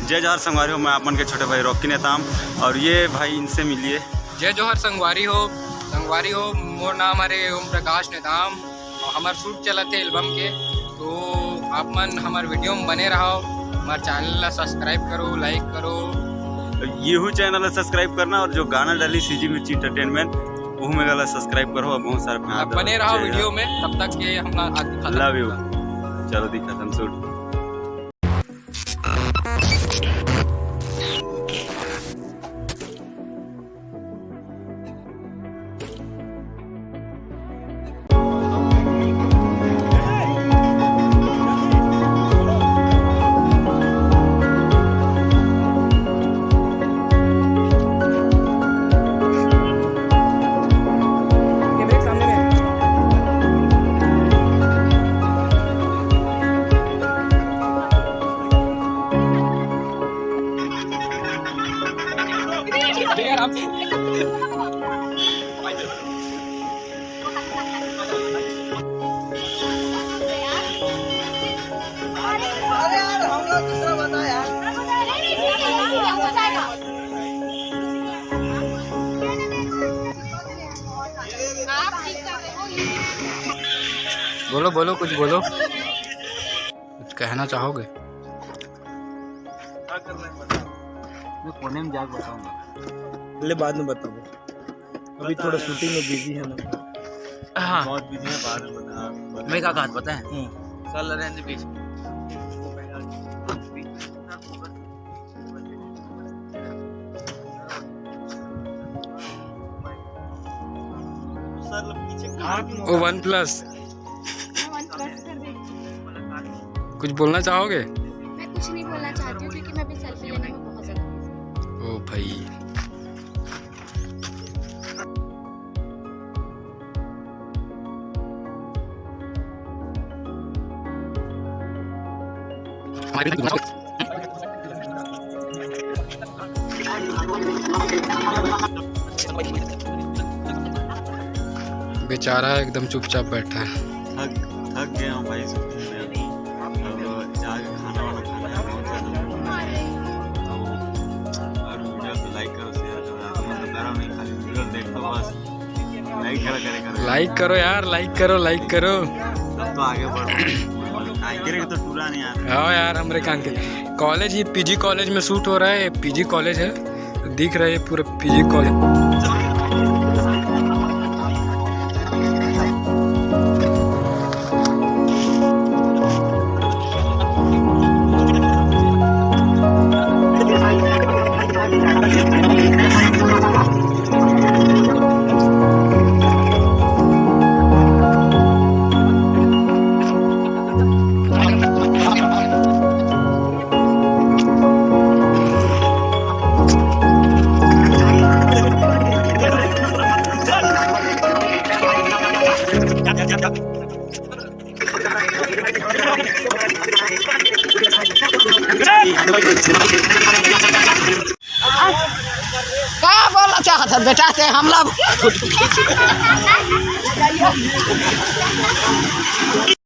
जय जोहर संगवारी हो। मैं अपन के छोटे भाई रॉकी नेताम और ये भाई इनसे मिलिए। जय जोहर संगवारी हो मोर नाम हरे ओम प्रकाश नेताम और हमार शूट चला थे एल्बम के। तो आप मन हमार वीडियो में बने रहो, हमारे चैनल ला सब्सक्राइब करो, लाइक करो। येहू चैनल ला सब्सक्राइब करना और जो गाना डाली सीजी मिर्ची एंटरटेनमेंट वो में गला सब्सक्राइब करो और बहुत सारे बने रहो वीडियो में। तब तक के हम लव यू। चलो दिखा हम शूट। बोलो बोलो कुछ बोलो, कुछ कहना चाहोगे? मैं कोने में जाकर बताऊंगा, ले बाद में बताऊंगा। अभी थोड़ा शूटिंग में बिजी है ना। हाँ बहुत बिजी है, बाद में बता। मैं क्या बात पता है चल रहे हैं बीच। ओ OnePlus कुछ बोलना चाहोगे? मैं कुछ नहीं बोलना चाहती हूँ क्योंकि मैं भी सेल्फी लेने में बहुत ज़्यादा। ओ भाई बेचारा एकदम चुपचाप बैठा है। थक गया हूँ भाई। जाके खाना वाना खाना है बहुत ज़्यादा। और वीडियो को लाइक करो, शेयर करो। मैं बता रहा हूँ नहीं, खाली वीडियो देखो बस। लाइक करो यार, लाइक करो। तब तो आगे बढ़ो। आगे तो टूरा नहीं यार। हाँ यार हमारे कान के कॉलेज, ये पीजी कॉलेज में शूट हो रहा है। पीजी कॉलेज है, दिख रहा है पूरा पीजी कॉलेज। क्या बोलना चाहते बेटा से हम लोग